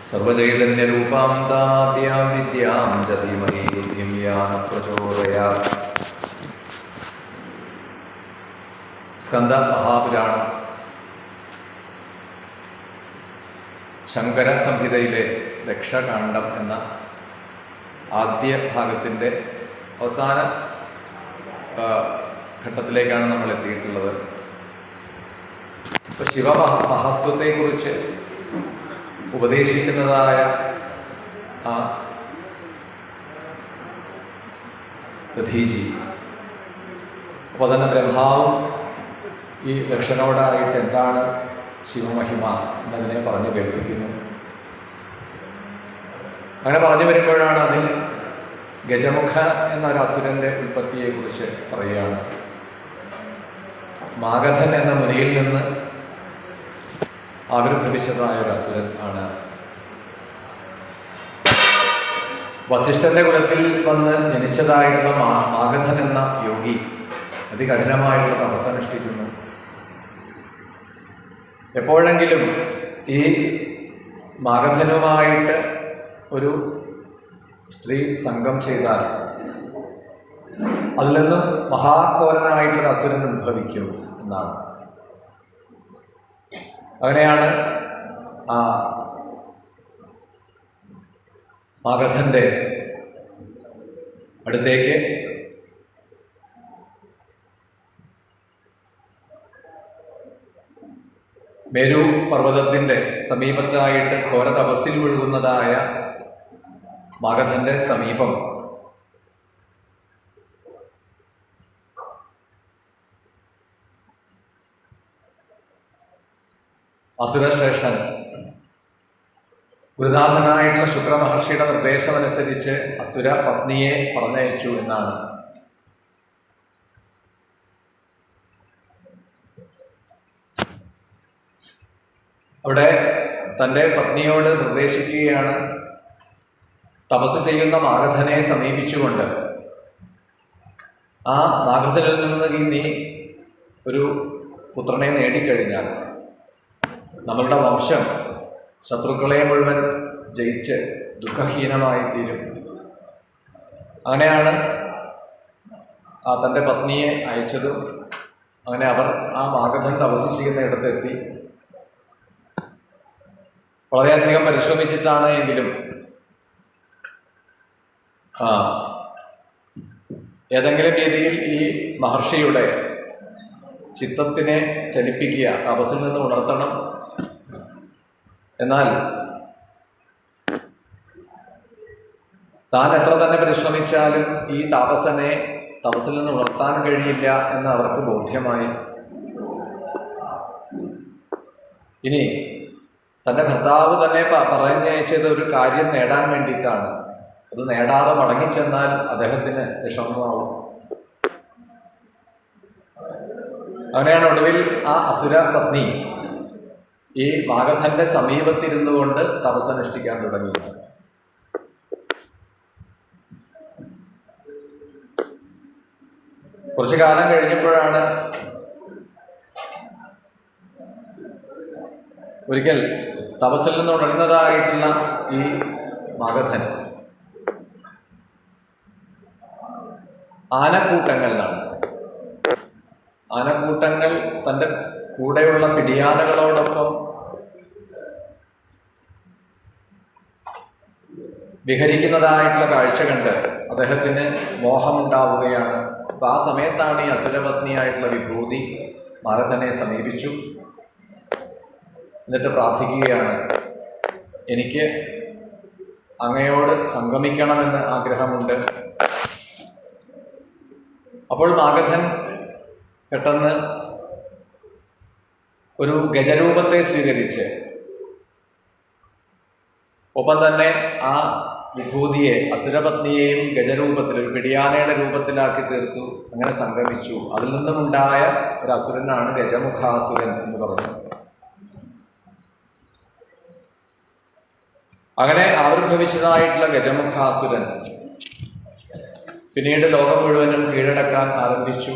സർവചൈതന്യരൂപാം താമാദ്യാം വിദ്യാം ച ധീമഹി ബുദ്ധിം യാന പ്രചോദയാത്. സ്കന്ദ മഹാപുരാണം ശങ്കര സംഹിതയിലെ ദക്ഷകാണ്ഡം എന്ന ആദ്യ ഭാഗത്തിൻ്റെ അവസാന ഘട്ടത്തിലേക്കാണ് നമ്മൾ എത്തിയിട്ടുള്ളത്. ഇപ്പോൾ ശിവമഹത്വത്തെക്കുറിച്ച് ഉപദേശിക്കുന്നതായ ആ ദധീജി, അപ്പോൾ തന്നെ ബ്രഹ്മാവും ഈ ദക്ഷനോടായിട്ട് എന്താണ് ശിവമഹിമ എന്നതിനെ പറഞ്ഞു കേൾപ്പിക്കുന്നു. അങ്ങനെ പറഞ്ഞു വരുമ്പോഴാണ് അതിൽ ഗജമുഖ എന്നൊരു അസുരൻ്റെ ഉൽപ്പത്തിയെക്കുറിച്ച് പറയുകയാണ്. മാഗധൻ എന്ന മുനിയിൽ നിന്ന് ആവിർഭവിച്ചതായ ഒരു അസുരൻ ആണ്. വസിഷ്ഠന്റെ കുലത്തിൽ വന്ന് ജനിച്ചതായിട്ടുള്ള മാഗധൻ എന്ന യോഗി അതികഠിനമായിട്ടുള്ള തപസ്സനുഷ്ഠിക്കുന്നു. എപ്പോഴെങ്കിലും ഈ മാഗധനുമായിട്ട് ഒരു സ്ത്രീ സംഘം ചെയ്താൽ അതിൽ നിന്നും മഹാഘോരനായിട്ടൊരു അസുരൻ ഉത്ഭവിക്കും എന്നാണ്. അങ്ങനെയാണ് ആ മാഗധന്റെ അടുത്തേക്ക് മേരു പർവ്വതത്തിൻ്റെ സമീപത്തായിട്ട് ഘോര തപസ്സിൽ മുഴുകുന്നതായ മാഗധന്റെ സമീപം അസുരശ്രേഷ്ഠൻ ഗുരുനാഥനായിട്ടുള്ള ശുക്രമഹർഷിയുടെ നിർദ്ദേശമനുസരിച്ച് അസുര പത്നിയെ പറഞ്ഞയച്ചു എന്നാണ്. അവിടെ തൻ്റെ പത്നിയോട് നിർദ്ദേശിക്കുകയാണ്, തപസ് ചെയ്യുന്ന മാഗധനെ സമീപിച്ചുകൊണ്ട് ആ മാഗധനിൽ നിന്ന് നീ ഒരു പുത്രനെ നേടിക്കഴിഞ്ഞാൽ നമ്മളുടെ വംശം ശത്രുക്കളെ മുഴുവൻ ജയിച്ച് ദുഃഖഹീനമായി തീരും. അങ്ങനെയാണ് തൻ്റെ പത്നിയെ അയച്ചതും. അങ്ങനെ അവർ ആ മാഗധൻ തപസ് ചെയ്യുന്ന ഇടത്തെത്തി. വളരെയധികം പരിശ്രമിച്ചിട്ടാണ് എങ്കിലും ഏതെങ്കിലും രീതിയിൽ ഈ മഹർഷിയുടെ ചിത്തത്തിനെ ചലിപ്പിക്കുക, തപസ്സിൽ നിന്ന് ഉണർത്തണം. എന്നാൽ താൻ എത്ര തന്നെ പരിശ്രമിച്ചാലും ഈ താപസനെ തപസ്സിൽ നിന്ന് ഉണർത്താൻ കഴിയില്ല എന്ന് അവർക്ക് ബോധ്യമായി. ഇനി തൻ്റെ ഭർത്താവ് തന്നെ പറഞ്ഞയച്ചത് ഒരു കാര്യം നേടാൻ വേണ്ടിയിട്ടാണ്. അത് നേടാതെ മടങ്ങിച്ചെന്നാൽ അദ്ദേഹത്തിന് വിഷമമാവും. അങ്ങനെയാണ് ഒടുവിൽ ആ അസുര പത്നി ഈ മാഗധന്റെ സമീപത്തിരുന്നു കൊണ്ട് തപസ്സനുഷ്ഠിക്കാൻ തുടങ്ങി. കുറച്ചു കാലം കഴിഞ്ഞപ്പോഴാണ് ഒരിക്കൽ തപസ്സിൽ നിന്ന് ഉണർന്നതായിട്ടുള്ള ഈ മാഗധൻ ആനക്കൂട്ടങ്ങളിലാണ്. ആനക്കൂട്ടങ്ങൾ തൻ്റെ കൂടെയുള്ള പിടിയാനകളോടൊപ്പം വിഹരിക്കുന്നതായിട്ടുള്ള കാഴ്ച കണ്ട് അദ്ദേഹത്തിന് മോഹമുണ്ടാവുകയാണ്. അപ്പോൾ ആ സമയത്താണ് ഈ അസുരപത്നിയായിട്ടുള്ള വിഭൂതി മാഗധനെ സമീപിച്ചു. എന്നിട്ട് പ്രാർത്ഥിക്കുകയാണ്, എനിക്ക് അങ്ങയോട് സംഗമിക്കണമെന്ന് ആഗ്രഹമുണ്ട്. അപ്പോൾ മാഗധൻ പെട്ടെന്ന് ഒരു ഗജരൂപത്തെ സ്വീകരിച്ച് ഒപ്പം തന്നെ ആ വിഭൂതിയെ അസുരപത്നിയെയും ഗജരൂപത്തിൽ ഒരു പിടിയാനയുടെ രൂപത്തിലാക്കി തീർത്തു. അങ്ങനെ സംഗമിച്ചു. അതിൽ നിന്നുമുണ്ടായ ഒരു അസുരനാണ് ഗജമുഖാസുരൻ എന്ന് പറഞ്ഞു. അങ്ങനെ ആവിർഭവിച്ചതായിട്ടുള്ള ഗജമുഖാസുരൻ പിന്നീട് ലോകം മുഴുവനും കീഴടക്കാൻ ആരംഭിച്ചു.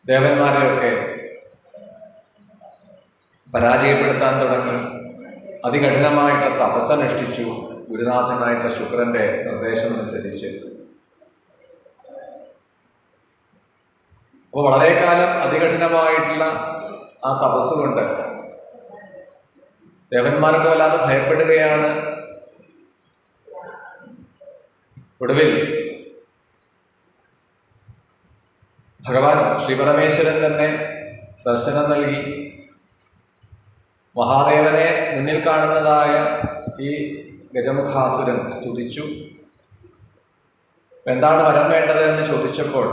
ദേവന്മാരെയൊക്കെ പരാജയപ്പെടുത്താൻ തുടങ്ങി. അതികഠിനമായിട്ടുള്ള തപസ്സനുഷ്ഠിച്ചു ഗുരുനാഥനായിട്ടുള്ള ശുക്രന്റെ നിർദ്ദേശമനുസരിച്ച്. അപ്പോൾ വളരെ കാലം അതികഠിനമായിട്ടുള്ള ആ തപസ് കൊണ്ട് ദേവന്മാരൊക്കെ വല്ലാതെ ഭയപ്പെടുകയാണ്. ഒടുവിൽ ഭഗവാൻ ശ്രീപരമേശ്വരൻ തന്നെ ദർശനം നൽകി. മഹാദേവനെ മുന്നിൽ കാണുന്നതായ ഈ ഗജമുഖാസുരൻ സ്തുതിച്ചു. എന്താണ് വരം വേണ്ടത് എന്ന് ചോദിച്ചപ്പോൾ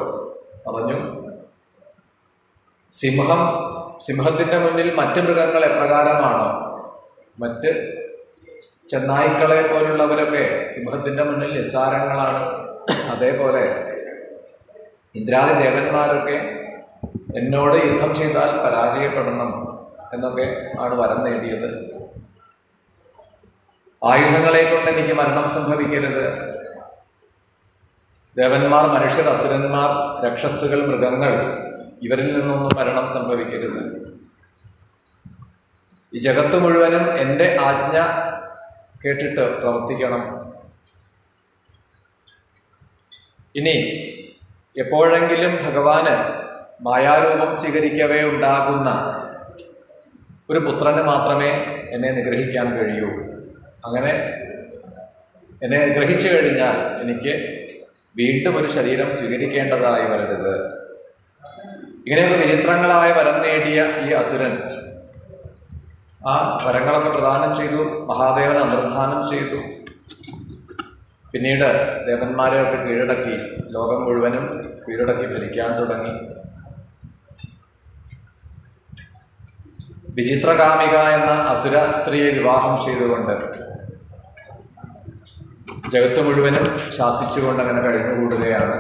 പറഞ്ഞു, സിംഹത്തിന്റെ മുന്നിൽ മറ്റ് മൃഗങ്ങൾ എപ്രകാരമാണോ, മറ്റ് ചെന്നായ്ക്കളെ പോലുള്ളവരൊക്കെ സിംഹത്തിന്റെ മുന്നിൽ നിസ്സാരങ്ങളാണ്, അതേപോലെ ഇന്ദ്രാദി ദേവന്മാരൊക്കെ എന്നോട് യുദ്ധം ചെയ്താൽ പരാജയപ്പെടണം എന്നൊക്കെ ആണ് വരം നേടിയത്. ആയുധങ്ങളെ കൊണ്ട് എനിക്ക് മരണം സംഭവിക്കരുത്. ദേവന്മാർ, മനുഷ്യർ, അസുരന്മാർ, രക്ഷസുകൾ, മൃഗങ്ങൾ, ഇവരിൽ നിന്നൊന്നും മരണം സംഭവിക്കരുത്. ഈ ജഗത്ത് മുഴുവനും എൻ്റെ ആജ്ഞ കേട്ടിട്ട് പ്രവർത്തിക്കണം. ഇനി എപ്പോഴെങ്കിലും ഭഗവാന് മായാരൂപം സ്വീകരിക്കവേ ഉണ്ടാകുന്ന ഒരു പുത്രന് മാത്രമേ എന്നെ നിഗ്രഹിക്കാൻ കഴിയൂ. അങ്ങനെ എന്നെ നിഗ്രഹിച്ചു കഴിഞ്ഞാൽ എനിക്ക് വീണ്ടും ഒരു ശരീരം സ്വീകരിക്കേണ്ടതായി വരരുത്. ഇങ്ങനെയൊക്കെ വിചിത്രങ്ങളായ വരം നേടിയ ഈ അസുരൻ ആ വരങ്ങളൊക്കെ പ്രദാനം ചെയ്തു. മഹാദേവൻ അന്തർധാനം ചെയ്തു. പിന്നീട് ദേവന്മാരെയൊക്കെ കീഴടക്കി, ലോകം മുഴുവനും കീഴടക്കി ഭരിക്കാൻ തുടങ്ങി. വിചിത്രകാമിക എന്ന അസുര സ്ത്രീയെ വിവാഹം ചെയ്തുകൊണ്ട് ജഗത്ത് മുഴുവനും ശാസിച്ചുകൊണ്ട് അങ്ങനെ കഴിഞ്ഞുകൂടുകയാണ്.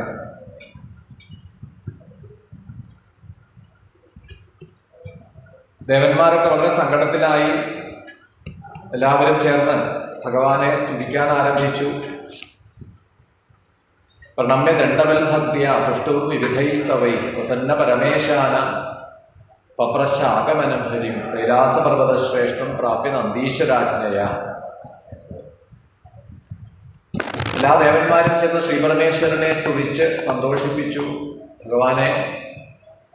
ദേവന്മാരൊക്കെ വളരെ സങ്കടത്തിലായി. എല്ലാവരും ചേർന്ന് ഭഗവാനെ സ്തുതിക്കാൻ ആരംഭിച്ചു. പ്രണമ്യ ദണ്ഡവൽ ഭക്തിയ തുഷ്ടവും വിവിധൈസ്തവൈ പ്രസന്ന പരമേശാന പപ്രശാകമനം ഹരിം കൈലാസപർവ്വതശ്രേഷ്ഠം പ്രാപ്യ നന്ദീശ്വരാജ്ഞയ. എല്ലാ ദേവന്മാരും ചെന്ന് ശ്രീപരമേശ്വരനെ സ്തുതിച്ച് സന്തോഷിപ്പിച്ചു. ഭഗവാനെ,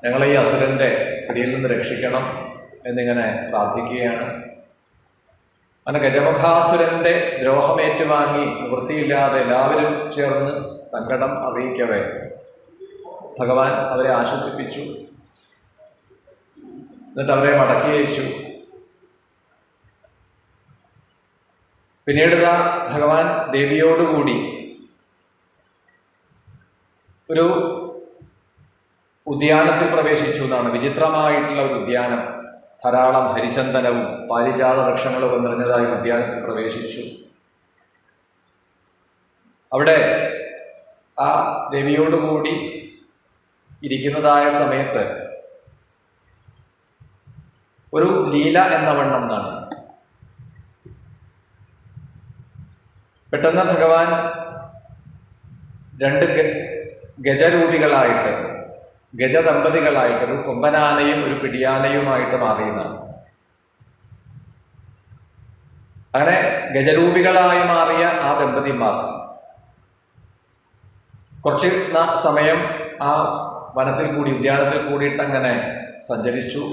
ഞങ്ങളെ ഈ അസുരന്റെ പിടിയിൽ നിന്ന് രക്ഷിക്കണം എന്നിങ്ങനെ പ്രാർത്ഥിക്കുകയാണ്. അങ്ങനെ ഗജമുഖാസുരന്റെ ദ്രോഹം ഏറ്റുവാങ്ങി നിവൃത്തിയില്ലാതെ എല്ലാവരും ചേർന്ന് സങ്കടം അറിയിക്കവേ ഭഗവാൻ അവരെ ആശ്വസിപ്പിച്ചു. എന്നിട്ട് അവരെ മടക്കി അയച്ചു. പിന്നീട് ഭഗവാൻ ദേവിയോടുകൂടി ഒരു ഉദ്യാനത്തിൽ പ്രവേശിച്ചു എന്നാണ്. വിചിത്രമായിട്ടുള്ള ഒരു ഉദ്യാനം, ധാരാളം ഹരിചന്ദനവും പാരിജാത വൃക്ഷങ്ങളും നിറഞ്ഞതായ ഉദ്യാനത്തിൽ പ്രവേശിച്ചു. അവിടെ ആ ദേവിയോടുകൂടി ഇരിക്കുന്നതായ സമയത്ത് ഒരു ലീല എന്ന വണ്ണം എന്നാണ്. പെട്ടെന്ന് ഭഗവാൻ രണ്ട് ഗജരൂപികളായിട്ട്, ഗജദമ്പതികളായിട്ട്, ഒരു കൊമ്പനാനയും ഒരു പിടിയാനയുമായിട്ട് മാറിയതാണ്. അങ്ങനെ ഗജരൂപികളായി മാറിയ ആ ദമ്പതിമാർ കുറച്ച് സമയം ആ വനത്തിൽ കൂടി, ഉദ്യാനത്തിൽ കൂടിയിട്ട് അങ്ങനെ സഞ്ചരിച്ചു,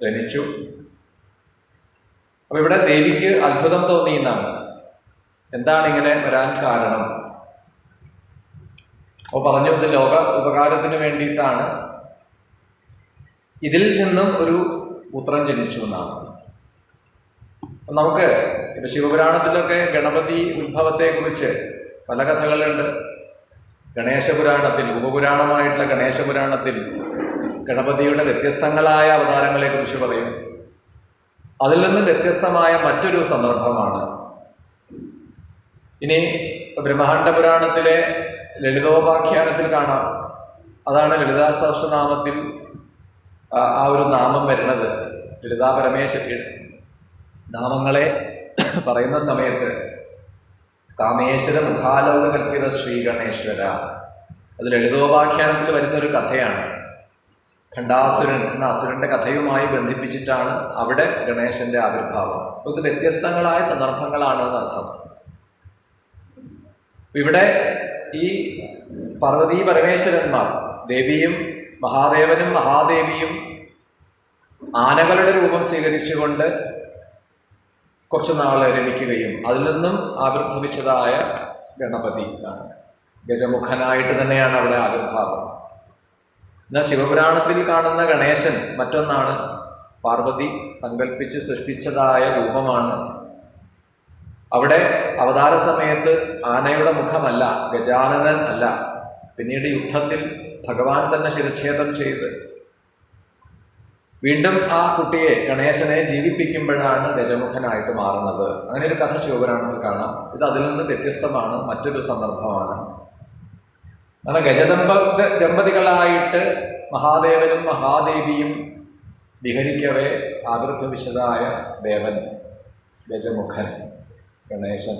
രമിച്ചു. അപ്പൊ ഇവിടെ ദേവിക്ക് അത്ഭുതം തോന്നി എന്നാണ്. എന്താണ് ഇങ്ങനെ വരാൻ കാരണം? അപ്പോൾ പറഞ്ഞു, ഇത് ലോക ഉപകാരത്തിന് വേണ്ടിയിട്ടാണ്. ഇതിൽ നിന്നും ഒരു പുത്രൻ ജനിച്ചു എന്നാണ്. നമുക്ക് ഇപ്പൊ ശിവപുരാണത്തിലൊക്കെ ഗണപതി ഉത്ഭവത്തെക്കുറിച്ച് പല കഥകളുണ്ട്. ഗണേശപുരാണത്തിൽ, ഉപപുരാണമായിട്ടുള്ള ഗണേശപുരാണത്തിൽ ഗണപതിയുടെ വ്യത്യസ്തങ്ങളായ അവതാരങ്ങളെക്കുറിച്ച് പറയും. അതിൽ നിന്ന് വ്യത്യസ്തമായ മറ്റൊരു സന്ദർഭമാണ് ഇനി ബ്രഹ്മാണ്ഡ പുരാണത്തിലെ ലളിതോപാഖ്യാനത്തിൽ കാണാം. അതാണ് ലളിതാ സഹസ്രനാമത്തിൽ ആ ഒരു നാമം വരുന്നത്. ലളിതാ പരമേശ്വരി നാമങ്ങളെ പറയുന്ന സമയത്ത് കാമേശ്വര മുഖാലോക കൽപ്പിത ശ്രീ ഗണേശ്വര, അത് ലളിതോപാഖ്യാനത്തിൽ വരുന്നൊരു കഥയാണ്. ഖണ്ഡാസുരൻ എന്ന അസുരന്റെ കഥയുമായി ബന്ധിപ്പിച്ചിട്ടാണ് അവിടെ ഗണേശന്റെ ആവിർഭാവം. ഇത് വ്യത്യസ്തങ്ങളായ സന്ദർഭങ്ങളാണ് എന്നർത്ഥം. ഇവിടെ ഈ പാർവതീ പരമേശ്വരന്മാർ, ദേവിയും മഹാദേവനും മഹാദേവിയും ആനകളുടെ രൂപം സ്വീകരിച്ചുകൊണ്ട് കുറച്ചു നാൾ രമിക്കുകയും അതിൽ നിന്നും ആവിർഭവിച്ചതായ ഗണപതി ആണ്. ഗജമുഖനായിട്ട് തന്നെയാണ് അവിടെ ആവിർഭാവം. എന്നാൽ ശിവപുരാണത്തിൽ കാണുന്ന ഗണേശൻ മറ്റൊന്നാണ്. പാർവതി സങ്കല്പിച്ച് സൃഷ്ടിച്ചതായ രൂപമാണ്. അവിടെ അവതാര സമയത്ത് ആനയുടെ മുഖമല്ല, ഗജാനനൻ അല്ല. പിന്നീട് യുദ്ധത്തിൽ ഭഗവാൻ തന്നെ ശിരച്ഛേദം ചെയ്ത് വീണ്ടും ആ കുട്ടിയെ, ഗണേശനെ ജീവിപ്പിക്കുമ്പോഴാണ് ഗജമുഖനായിട്ട് മാറുന്നത്. അങ്ങനെ ഒരു കഥ ശിവപുരാണത്തിൽ കാണാം. ഇത് അതിൽ നിന്ന് വ്യത്യസ്തമാണ്, മറ്റൊരു സന്ദർഭമാണ്. അങ്ങനെ ദമ്പതികളായിട്ട് മഹാദേവനും മഹാദേവിയും വിഹരിക്കവേ ആവിർഭവിച്ചതായ ദേവൻ ഗജമുഖൻ ഗണേശൻ.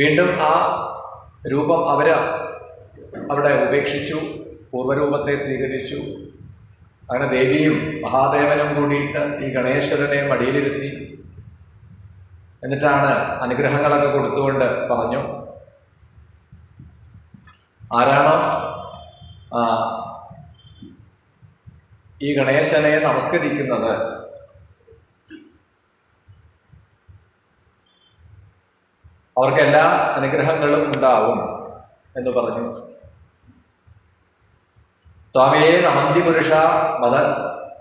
വീണ്ടും ആ രൂപം അവിടെ ഉപേക്ഷിച്ചു, പൂർവ്വരൂപത്തെ സ്വീകരിച്ചു. അങ്ങനെ ദേവിയും മഹാദേവനും കൂടിയിട്ട് ഈ ഗണേശ്വരനെ മടിയിലിരുത്തി. എന്നിട്ടാണ് അനുഗ്രഹങ്ങളൊക്കെ കൊടുത്തുകൊണ്ട് പറഞ്ഞു, ആരാണോ ഈ ഗണേശനെ നമസ്കരിക്കുന്നത് അവർക്കെല്ലാ അനുഗ്രഹങ്ങളും ഉണ്ടാവും എന്ന് പറഞ്ഞു. ത്വമേ നമന്തി പുരുഷ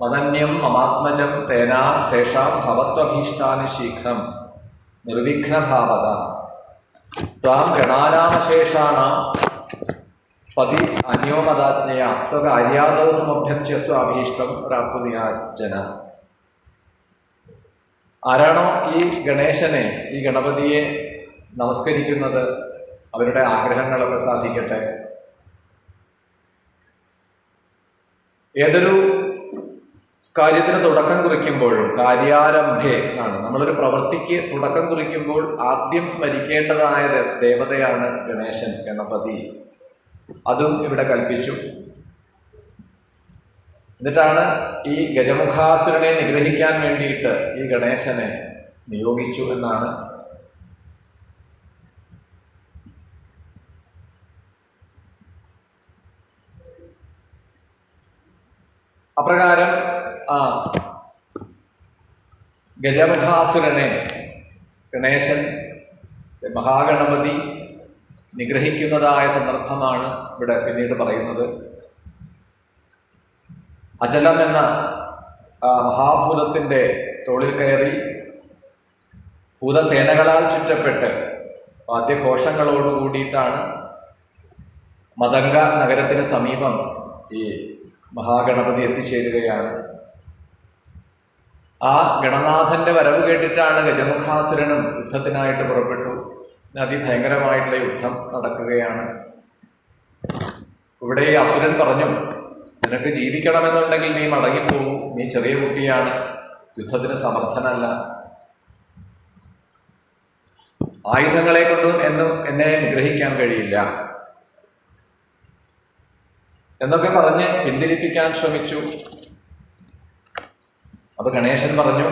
മദന്യം മമാത്മജം തേനാം തേഷാം ഭവത്വഭീഷ്ടാനി ശീഘ്രം നിർവിഘ്നഭാവത ത്വാം ഗണാനാമശേഷാണാം പതി അന്യോമദാജ്ഞയ സ്വകാര്യാദോ സമഭ്യർച്ച്യ സ്വാഭീഷ്ടം പ്രാപ്നുയാ ജന. ആരാണോ ഈ ഗണേശനെ, ഈ ഗണപതിയെ നമസ്കരിക്കുന്നത് അവരുടെ ആഗ്രഹങ്ങളൊക്കെ സാധിക്കട്ടെ. ഏതൊരു കാര്യത്തിന് തുടക്കം കുറിക്കുമ്പോഴും കാര്യാരംഭേ എന്നാണ്. നമ്മളൊരു പ്രവൃത്തിക്ക് തുടക്കം കുറിക്കുമ്പോൾ ആദ്യം സ്മരിക്കേണ്ടതായ ദേവതയാണ് ഗണേശൻ, ഗണപതി. അതും ഇവിടെ കൽപ്പിച്ചു. എന്നിട്ടാണ് ഈ ഗജമുഖാസുരനെ നിഗ്രഹിക്കാൻ വേണ്ടിയിട്ട് ഈ ഗണേശനെ നിയോഗിച്ചു എന്നാണ്. അപ്രകാരം ഗജമുഖാസുരനെ ഗണേശൻ, മഹാഗണപതി നിഗ്രഹിക്കുന്നതായ സന്ദർഭമാണ് ഇവിടെ പിന്നീട് പറയുന്നത്. അചലം എന്ന മഹാഭൂതത്തിൻ്റെ തോളിൽ കയറി ഭൂതസേനകളാൽ ചുറ്റപ്പെട്ട് വാദ്യഘോഷങ്ങളോട് കൂടിയിട്ടാണ് മതംഗ നഗരത്തിന് സമീപം ഈ മഹാഗണപതി എത്തിച്ചേരുകയാണ്. ആ ഗണനാഥന്റെ വരവ് കേട്ടിട്ടാണ് ഗജമുഖാസുരനും യുദ്ധത്തിനായിട്ട് പുറപ്പെട്ടു. അതിഭയങ്കരമായിട്ടുള്ള യുദ്ധം നടക്കുകയാണ്. ഇവിടെ ഈ അസുരൻ പറഞ്ഞു, നിനക്ക് ജീവിക്കണമെന്നുണ്ടെങ്കിൽ നീ മടങ്ങിപ്പോകൂ, നീ ചെറിയ കുട്ടിയാണ്, യുദ്ധത്തിന് സമർത്ഥനല്ല, ആയുധങ്ങളെ കൊണ്ടും എന്നെ നിഗ്രഹിക്കാൻ കഴിയില്ല എന്നൊക്കെ പറഞ്ഞ് പിന്തിരിപ്പിക്കാൻ ശ്രമിച്ചു. അപ്പൊ ഗണേശൻ പറഞ്ഞു,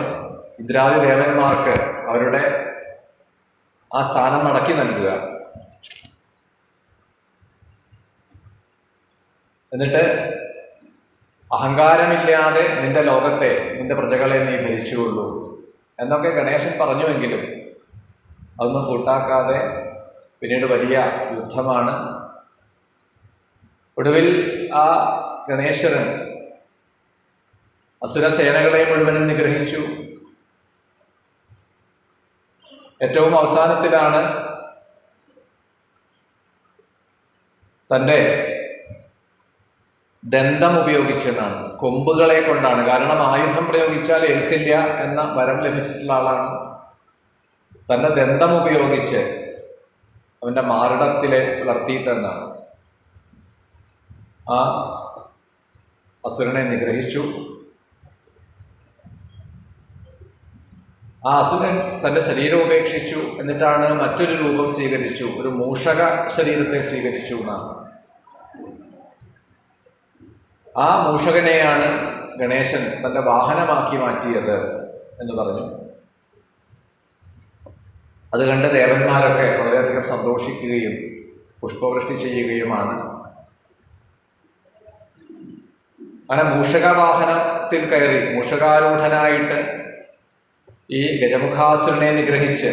ഇന്ദ്രാദി ദേവന്മാർക്ക് അവരുടെ ആ സ്ഥാനം മടക്കി നൽകുക, എന്നിട്ട് അഹങ്കാരമില്ലാതെ നിന്റെ ലോകത്തെ, നിന്റെ പ്രജകളെ നീ ഭരിച്ചുകൊള്ളൂ എന്നൊക്കെ ഗണേശൻ പറഞ്ഞുവെങ്കിലും അതൊന്നും കൂട്ടാക്കാതെ പിന്നീട് വലിയ യുദ്ധമാണ്. ഒടുവിൽ ആ ഗണേശ്വരൻ അസുരസേനകളെ മുഴുവനും നിഗ്രഹിച്ചു. ഏറ്റവും അവസാനത്തിലാണ് തൻ്റെ ദന്തം ഉപയോഗിച്ചെന്നാണ്, കൊമ്പുകളെ കൊണ്ടാണ്. കാരണം ആയുധം പ്രയോഗിച്ചാൽ ഏൽക്കില്ല എന്ന വരം ലഭിച്ചിട്ടുള്ള ആളാണ്. തൻ്റെ ദന്തം ഉപയോഗിച്ച് അവൻ്റെ മാറിടത്തിലെ വളർത്തിയിട്ടെന്നാണ് ആ അസുരനെ നിഗ്രഹിച്ചു. ആ അസുരൻ തൻ്റെ ശരീരം ഉപേക്ഷിച്ചു. എന്നിട്ടാണ് മറ്റൊരു രൂപം സ്വീകരിച്ചു, ഒരു മൂഷക ശരീരത്തെ സ്വീകരിച്ചു എന്നാണ്. ആ മൂഷകനെയാണ് ഗണേശൻ തൻ്റെ വാഹനമാക്കി മാറ്റിയത് എന്ന് പറഞ്ഞു. അത് കണ്ട് ദേവന്മാരൊക്കെ വളരെയധികം സന്തോഷിക്കുകയും പുഷ്പവൃഷ്ടി ചെയ്യുകയുമാണ്. അങ്ങനെ മൂഷകവാഹനത്തിൽ കയറി മൂഷകാരൂഢനായിട്ട് ഈ ഗജമുഖാസുരനെ നിഗ്രഹിച്ച്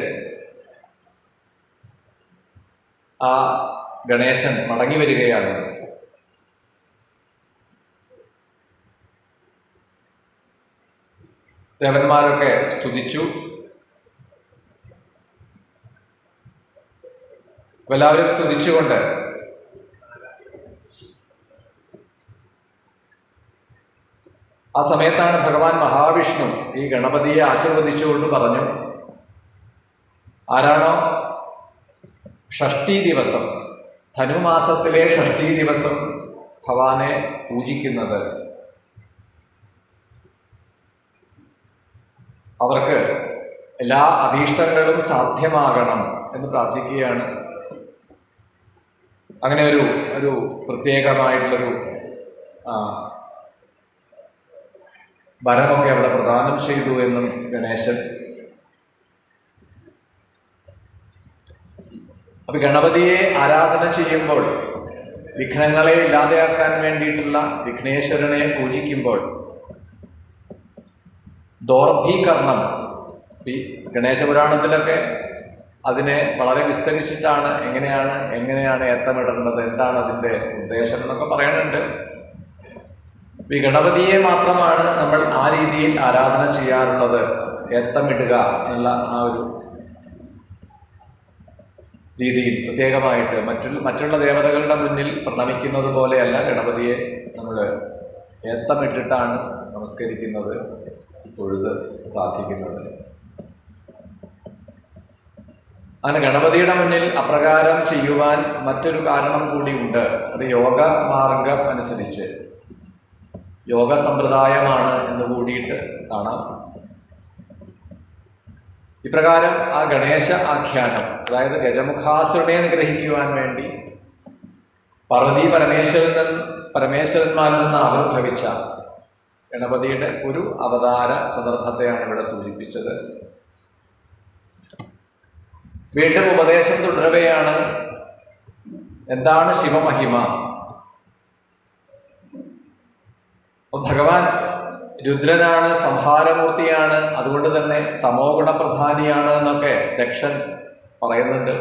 ആ ഗണേശൻ മടങ്ങി വരികയാണ്. ദേവന്മാരൊക്കെ സ്തുതിച്ചു. എല്ലാവരും സ്തുതിച്ചുകൊണ്ട് ആ സമയത്താണ് ഭഗവാൻ മഹാവിഷ്ണു ഈ ഗണപതിയെ ആശീർവദിച്ചുകൊണ്ട് പറഞ്ഞു, ആരാണോ ഷഷ്ഠി ദിവസം, ധനുമാസത്തിലെ ഷഷ്ഠി ദിവസം ഭഗവാനെ പൂജിക്കുന്നത് അവർക്ക് എല്ലാ അഭീഷ്ടങ്ങളും സാധ്യമാകണം എന്ന് പ്രാർത്ഥിക്കുകയാണ്. അങ്ങനെ ഒരു പ്രത്യേകമായിട്ടുള്ളൊരു വരമൊക്കെ അവിടെ പ്രദാനം ചെയ്തു എന്നും ഗണേശൻ. അപ്പൊ ഗണപതിയെ ആരാധന ചെയ്യുമ്പോൾ, വിഘ്നങ്ങളെ ഇല്ലാതെയാക്കാൻ വേണ്ടിയിട്ടുള്ള വിഘ്നേശ്വരനെ പൂജിക്കുമ്പോൾ ദോർഭീകരണം, ഈ ഗണേശപുരാണത്തിലൊക്കെ അതിനെ വളരെ വിസ്തരിച്ചിട്ടാണ് എങ്ങനെയാണ് ഏത്തമിടേണ്ടത്, എന്താണ് അതിൻ്റെ ഉദ്ദേശം എന്നൊക്കെ പറയുന്നുണ്ട്. ഈ ഗണപതിയെ മാത്രമാണ് നമ്മൾ ആ രീതിയിൽ ആരാധന ചെയ്യാറുള്ളത്, ഏത്തമിടുക എന്നുള്ള ആ ഒരു രീതിയിൽ പ്രത്യേകമായിട്ട്. മറ്റുള്ള ദേവതകളുടെ മുന്നിൽ പ്രണമിക്കുന്നത് പോലെയല്ല ഗണപതിയെ നമ്മൾ ഏത്തമിട്ടിട്ടാണ് നമസ്കരിക്കുന്നത്, തൊഴുത് പ്രാർത്ഥിക്കുന്നത്. അങ്ങനെ ഗണപതിയുടെ മുന്നിൽ അപ്രകാരം ചെയ്യുവാൻ മറ്റൊരു കാരണം കൂടിയുണ്ട്. അത് യോഗമാർഗം അനുസരിച്ച് യോഗ സമ്പ്രദായമാണ് എന്ന് കൂടിയിട്ട് കാണാം. ഇപ്രകാരം ആ ഗണേശ ആഖ്യാനം, അതായത് ഗജമുഖാസുരനെ നിഗ്രഹിക്കുവാൻ വേണ്ടി പാർവതി പരമേശ്വരന്മാരിൽ നിന്ന് ആവിർഭവിച്ച ഗണപതിയുടെ ഒരു അവതാര സന്ദർഭത്തെയാണ് ഇവിടെ സൂചിപ്പിച്ചത്. വീണ്ടും ഉപദേശം തുടരവെയാണ്, എന്താണ് ശിവമഹിമ? ഭഗവാൻ രുദ്രനാണ്, സംഹാരമൂർത്തിയാണ്, അതുകൊണ്ട് തന്നെ തമോ ഗുണപ്രധാനിയാണ് എന്നൊക്കെ ദക്ഷൻ പറയുന്നുണ്ട്.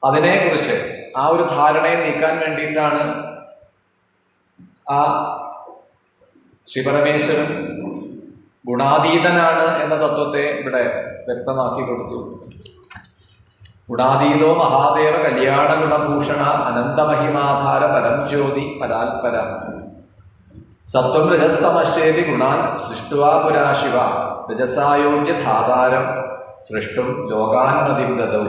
അതിനെക്കുറിച്ച് ആ ഒരു ധാരണയെ നീക്കാൻ വേണ്ടിയിട്ടാണ് ആ ശ്രീപരമേശ്വരൻ ഗുണാതീതനാണ് എന്ന തത്വത്തെ ഇവിടെ വ്യക്തമാക്കി കൊടുത്തു. ഗുണാതീതോ മഹാദേവ കല്യാണ ഗുണഭൂഷണ അനന്തമഹിമാധാര പരം ജ്യോതി പരാൽപര സത്വം രജസ്തമശ്ചേതി ഗുണാൻ സൃഷ്ടുവാ പുരാ ശിവ രജസായോജ്യ ധാതാരം സൃഷ്ടും ലോകാന്മതിം ദദൗ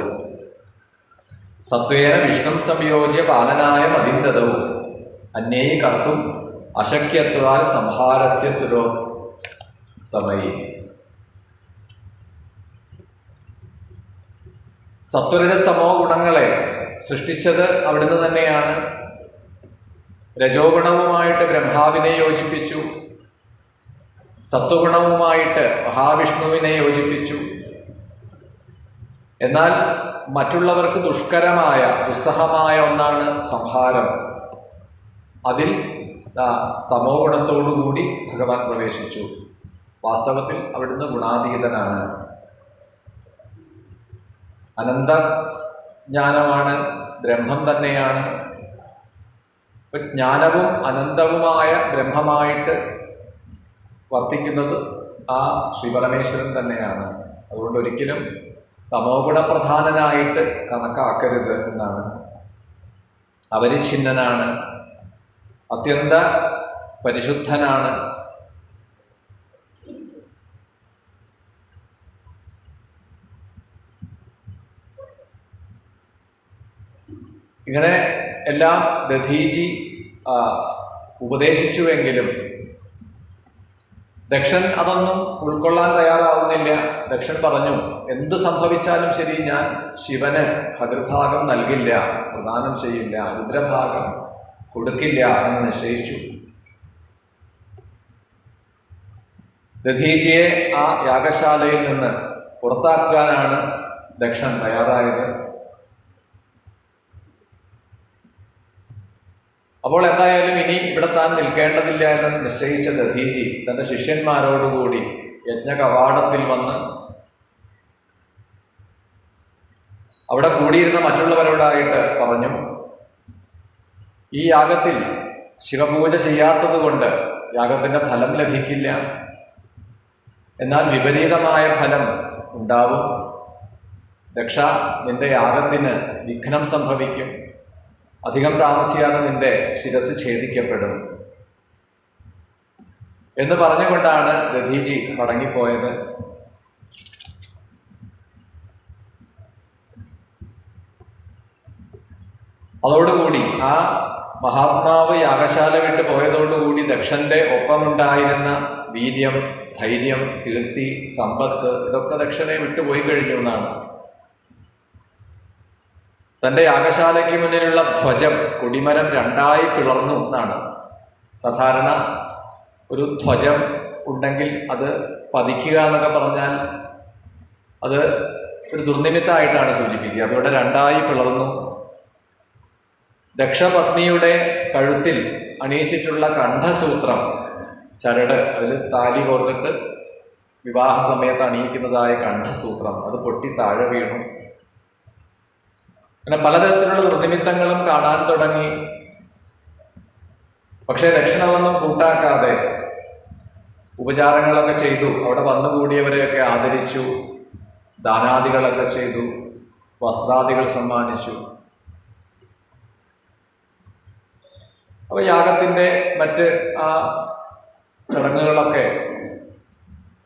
സത്വേന വിഷ്ണും സംയോജ്യ പാലനായ മതിം ദദൗ അന്യൈ കർത്തും അശക്യത്വാൽ സംഹാരസ്യ സുരോത്തമൈ. സത്വരജസ്തമോ ഗുണങ്ങളെ സൃഷ്ടിച്ചത് അവിടുന്ന് തന്നെയാണ്. രജോ ഗുണവുമായിട്ട് ബ്രഹ്മാവിനെ യോജിപ്പിച്ചു, സത്വഗുണവുമായിട്ട് മഹാവിഷ്ണുവിനെ യോജിപ്പിച്ചു. എന്നാൽ മറ്റുള്ളവർക്ക് ദുഷ്കരമായ ദുസ്സഹമായ ഒന്നാണ് സംഹാരം. അതിൽ തമോ ഗുണത്തോടുകൂടി ഭഗവാൻ പ്രവേശിച്ചു. വാസ്തവത്തിൽ അവിടുന്ന് ഗുണാതീതനാണ്, അനന്തജ്ഞാനമാണ്, ബ്രഹ്മം തന്നെയാണ്. ജ്ഞാനവും അനന്തവുമായ ബ്രഹ്മമായിട്ട് വർത്തിക്കുന്നത് ആ ശ്രീപരമേശ്വരൻ തന്നെയാണ്. അതുകൊണ്ട് ഒരിക്കലും തമോ ഗുണപ്രധാനനായിട്ട് കണക്കാക്കരുത് എന്നാണ്. അപരിച്ഛിന്നനാണ്, അത്യന്ത പരിശുദ്ധനാണ്. ഇങ്ങനെ എല്ലാം ദധീജി ഉപദേശിച്ചുവെങ്കിലും ദക്ഷൻ അതൊന്നും ഉൾക്കൊള്ളാൻ തയ്യാറാവുന്നില്ല. ദക്ഷൻ പറഞ്ഞു, എന്ത് സംഭവിച്ചാലും ശരി, ഞാൻ ശിവന് ഭഗർഭാഗം നൽകില്ല, പ്രദാനം ചെയ്യില്ല, രുദ്രഭാഗം കൊടുക്കില്ല എന്ന് നിശ്ചയിച്ചു. ദധീജിയെ ആ യാഗശാലയിൽ നിന്ന് പുറത്താക്കാനാണ് ദക്ഷൻ തയ്യാറായത്. അപ്പോൾ എന്തായാലും ഇനി ഇവിടെ താൻ നിൽക്കേണ്ടതില്ല എന്ന് നിശ്ചയിച്ച ദധീജി തൻ്റെ ശിഷ്യന്മാരോടുകൂടി യജ്ഞകവാടത്തിൽ വന്ന് അവിടെ കൂടിയിരുന്ന മറ്റുള്ളവരോടായിട്ട് പറഞ്ഞു, ഈ യാഗത്തിൽ ശിവപൂജ ചെയ്യാത്തത് കൊണ്ട് യാഗത്തിൻ്റെ ഫലം ലഭിക്കില്ല. എന്നാൽ വിപരീതമായ ഫലം ഉണ്ടാവും. ദക്ഷ, നിന്റെ യാഗത്തിന് വിഘ്നം സംഭവിക്കും. അധികം താമസിയാതെ നിന്റെ ശിരസ് ഛേദിക്കപ്പെടും എന്ന് പറഞ്ഞുകൊണ്ടാണ് ദധീജി മടങ്ങിപ്പോയത്. അതോടുകൂടി ആ മഹാത്മാവ് യാഗശാല വിട്ട് പോയതോടുകൂടി ദക്ഷന്റെ ഒപ്പമുണ്ടായിരുന്ന വീര്യം, ധൈര്യം, കീർത്തി, സമ്പത്ത് ഇതൊക്കെ ദക്ഷനെ വിട്ടുപോയി കഴിഞ്ഞു എന്നാണ്. തൻ്റെ യാഗശാലയ്ക്ക് മുന്നിലുള്ള ധ്വജം, കൊടിമരം രണ്ടായി പിളർന്നു എന്നാണ്. സാധാരണ ഒരു ധ്വജം ഉണ്ടെങ്കിൽ അത് പതിക്കുക എന്നൊക്കെ പറഞ്ഞാൽ അത് ഒരു ദുർനിമിത്തമായിട്ടാണ് സൂചിപ്പിക്കുക. അവിടെ രണ്ടായി പിളർന്നു. ദക്ഷപത്നിയുടെ കഴുത്തിൽ അണിയിച്ചിട്ടുള്ള കണ്ഠസൂത്രം, ചരട്, അതിൽ താലി കോർത്തിട്ട് വിവാഹ സമയത്ത് അണിയിക്കുന്നതായ കണ്ഠസൂത്രം, അത് പൊട്ടി താഴെ വീണു. അങ്ങനെ പലതരത്തിലുള്ള ദുർനിമിത്തങ്ങളും കാണാൻ തുടങ്ങി. പക്ഷേ ദക്ഷിണമൊന്നും കൂട്ടാക്കാതെ ഉപചാരങ്ങളൊക്കെ ചെയ്തു. അവിടെ വന്നുകൂടിയവരെയൊക്കെ ആദരിച്ചു, ദാനാദികളൊക്കെ ചെയ്തു, വസ്ത്രാദികൾ സമ്മാനിച്ചു. അപ്പോൾ യാഗത്തിൻ്റെ മറ്റ് ആ ചടങ്ങുകളൊക്കെ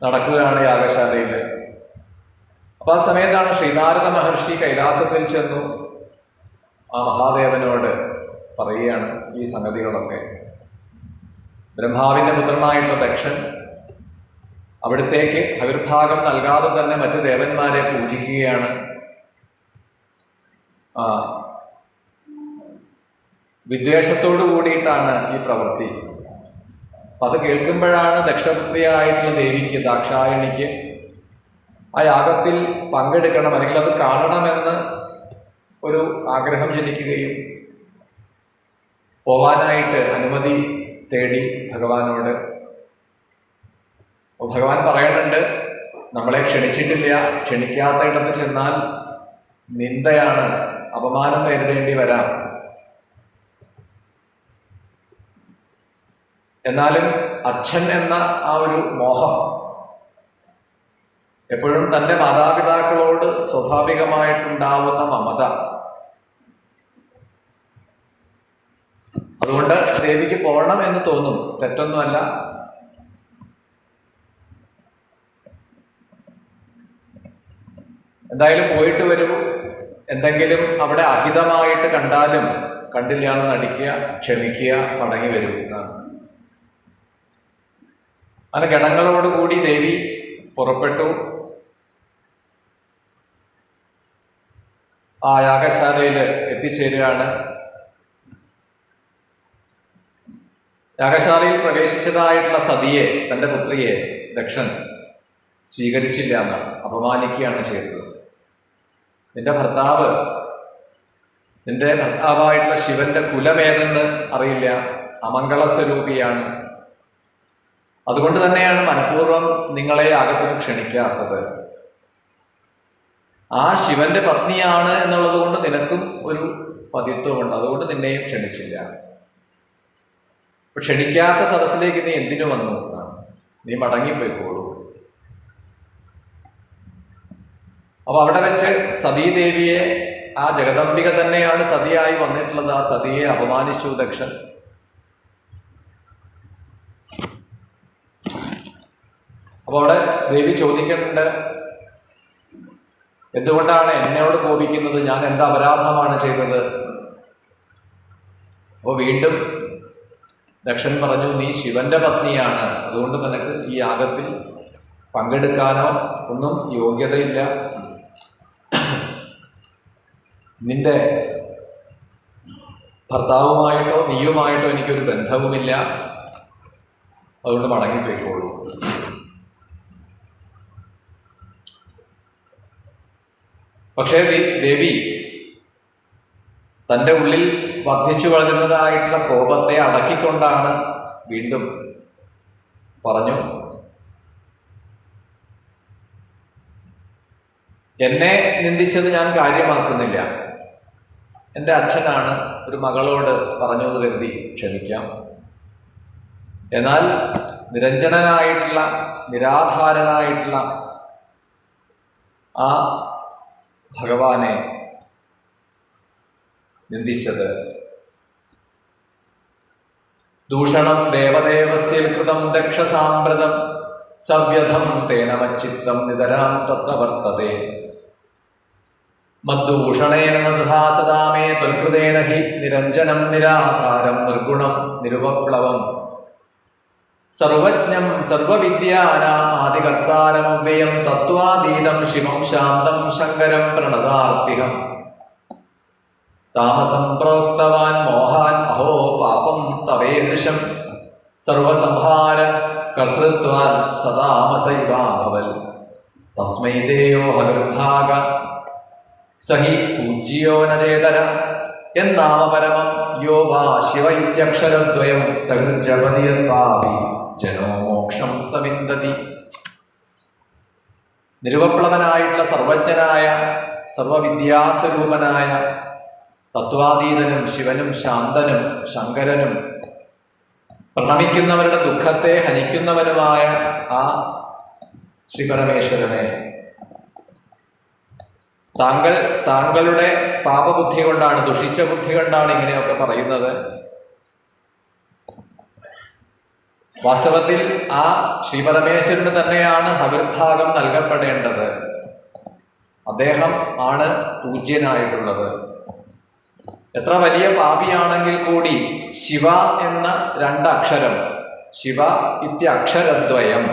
നടക്കുകയാണ് യാഗശാലയിൽ. അപ്പോൾ ആ സമയത്താണ് ശ്രീനാരദ മഹർഷി കൈലാസത്തിൽ ചെന്നു ആ മഹാദേവനോട് പറയുകയാണ് ഈ സംഗതികളൊക്കെ. ബ്രഹ്മാവിൻ്റെ പുത്രനായിട്ടുള്ള ദക്ഷൻ അവിടത്തേക്ക് ഹവിർഭാഗം നൽകാതെ തന്നെ മറ്റു ദേവന്മാരെ പൂജിക്കുകയാണ്. വിദ്വേഷത്തോടു കൂടിയിട്ടാണ് ഈ പ്രവൃത്തി. അത് കേൾക്കുമ്പോഴാണ് ദക്ഷപുത്രിയായിട്ടുള്ള ദേവിക്ക്, ദാക്ഷായണിക്ക് ആ യാഗത്തിൽ പങ്കെടുക്കണം, അല്ലെങ്കിൽ അത് കാണണമെന്ന് ഒരു ആഗ്രഹം ജനിക്കുകയും പോവാനായിട്ട് അനുമതി തേടി ഭഗവാനോട്. ഭഗവാൻ പറയുന്നുണ്ട്, നമ്മളെ ക്ഷണിച്ചിട്ടില്ല, ക്ഷണിക്കാത്ത ഇടത്ത് ചെന്നാൽ നിന്ദയാണ്, അപമാനം നേരിടേണ്ടി വരാം. എന്നാലും അച്ഛൻ എന്ന ആ ഒരു മോഹം എപ്പോഴും തൻ്റെ മാതാപിതാക്കളോട് സ്വാഭാവികമായിട്ടുണ്ടാവുന്ന മമത, അതുകൊണ്ട് ദേവിക്ക് പോകണം എന്ന് തോന്നും, തെറ്റൊന്നുമല്ല. എന്തായാലും പോയിട്ട് വരൂ, എന്തെങ്കിലും അവിടെ അഹിതമായിട്ട് കണ്ടാലും കണ്ടില്ല എന്ന് നടിക്കുക, ക്ഷമിക്കുക, മടങ്ങി വരൂ എന്നാണ്. അങ്ങനെ ഗണങ്ങളോടുകൂടി ദേവി പുറപ്പെട്ടു. ആ യാഗശാലയിൽ എത്തിച്ചേരുകയാണ്. യാഗശാലയിൽ പ്രവേശിച്ചതായിട്ടുള്ള സതിയെ, തൻ്റെ പുത്രിയെ ദക്ഷൻ സ്വീകരിച്ചില്ല എന്നാണ്, അപമാനിക്കുകയാണ് ചെയ്തത്. നിന്റെ ഭർത്താവായിട്ടുള്ള ശിവന്റെ കുലമേതെന്ന് അറിയില്ല, അമംഗളസ്വരൂപിയാണ്. അതുകൊണ്ട് തന്നെയാണ് മനഃപൂർവ്വം നിങ്ങളെ യാഗത്തിന് ക്ഷണിക്കാത്തത്. ആ ശിവന്റെ പത്നിയാണ് എന്നുള്ളത് കൊണ്ട് നിനക്കും ഒരു പതിത്വമുണ്ട്, അതുകൊണ്ട് നിന്നെയും ക്ഷണിച്ചില്ല. ക്ഷണിക്കാത്ത സദസ്സിലേക്ക് നീ എന്തിനു വന്നു? നീ മടങ്ങിപ്പോയിക്കോളൂ. അപ്പൊ അവിടെ വെച്ച് സതീദേവിയെ, ആ ജഗദംബിക തന്നെയാണ് സതിയായി വന്നിട്ടുള്ളത്, ആ സതിയെ അപമാനിച്ചു ദക്ഷൻ. അപ്പൊ അവിടെ ദേവി ചോദിക്കുന്നുണ്ട്, എന്തുകൊണ്ടാണ് എന്നോട് കോപിക്കുന്നത്? ഞാൻ എന്താ അപരാധമാണ് ചെയ്തത്? അപ്പോൾ വീണ്ടും ദക്ഷൻ പറഞ്ഞു, നീ ശിവന്റെ പത്നിയാണ്, അതുകൊണ്ട് നിനക്ക് ഈ യാഗത്തിൽ പങ്കെടുക്കാനോ ഒന്നും യോഗ്യതയില്ല. നിന്റെ ഭർത്താവുമായിട്ടോ നീയുമായിട്ടോ എനിക്കൊരു ബന്ധവുമില്ല, അതുകൊണ്ട് മടങ്ങിപ്പോയിക്കോളൂ. പക്ഷേ ദേവി തൻ്റെ ഉള്ളിൽ വർദ്ധിച്ചു വളരുന്നതായിട്ടുള്ള കോപത്തെ അടക്കിക്കൊണ്ടാണ് വീണ്ടും പറഞ്ഞു, എന്നെ നിന്ദിച്ചത് ഞാൻ കാര്യമാക്കുന്നില്ല. എൻ്റെ അച്ഛനാണ് ഒരു മകളോട് പറഞ്ഞു എന്ന് കരുതി ക്ഷമിക്കാം. എന്നാൽ നിരഞ്ജനനായിട്ടുള്ള നിരാധാരനായിട്ടുള്ള ആ ഭഗവാനെ നിന്ദിച്ചത് ദൂഷണം ദേവദേവസ്യ കൃതം ദക്ഷസാമ്പ്രതം സവ്യഥം തേന മച്ചിത്തം നിതരാം തത്ര വർത്തതേ മദ്ദൂഷണേന തഥാ സദാ മേ ത്വൽകൃതേന ഹി നിരഞ്ജനം നിരാധാരം നിർഗുണം നിരുപപ്ലവം സർവജ്ഞം സർവവിദ്യാനാം ആദികർത്താരമവ്യയം തത്വാതീതം ശിവം ശാന്തം ശങ്കരം പ്രണതാർത്തിഹം താമസം പ്രോക്തവാൻ മോഹാൻ അഹോ പാപം തവേദൃശം സർവസംഹാര കർത്തൃത്വാൽ സദാമസൈവാഭവൽ തസ്മൈ ദേയോ ഹവിർഭാഗ സഹി പൂജ്യോ നചേതര എന്നാമപരമം യോ വാ ശിവ ഇത്യക്ഷരദ്വയം സഹൃജപതിയത്താവി ജനോ മോക്ഷം സവിന്ദതി. നിരുപപ്ലവനായിട്ടുള്ള സർവജ്ഞനായ സർവവിദ്യാസ്വരൂപനായ തത്വാതീതനും ശിവനും ശാന്തനും ശങ്കരനും പ്രണമിക്കുന്നവരുടെ ദുഃഖത്തെ ഹനിക്കുന്നവനുമായ ആ ശ്രീപരമേശ്വരനെ താങ്കളുടെ പാപബുദ്ധി കൊണ്ടാണ്, ദുഷിച്ച ബുദ്ധി കൊണ്ടാണ് ഇങ്ങനെയൊക്കെ പറയുന്നത്. വാസ്തവത്തിൽ ആ ശ്രീപരമേശ്വരന് തന്നെയാണ് ഹവിർഭാഗം നൽകപ്പെടേണ്ടത്. അദ്ദേഹം ആണ് പൂജ്യനായിട്ടുള്ളത്. എത്ര വലിയ പാപിയാണെങ്കിൽ കൂടി ശിവ എന്ന രണ്ടക്ഷരം, ശിവ ഇത്യക്ഷരദ്വയം,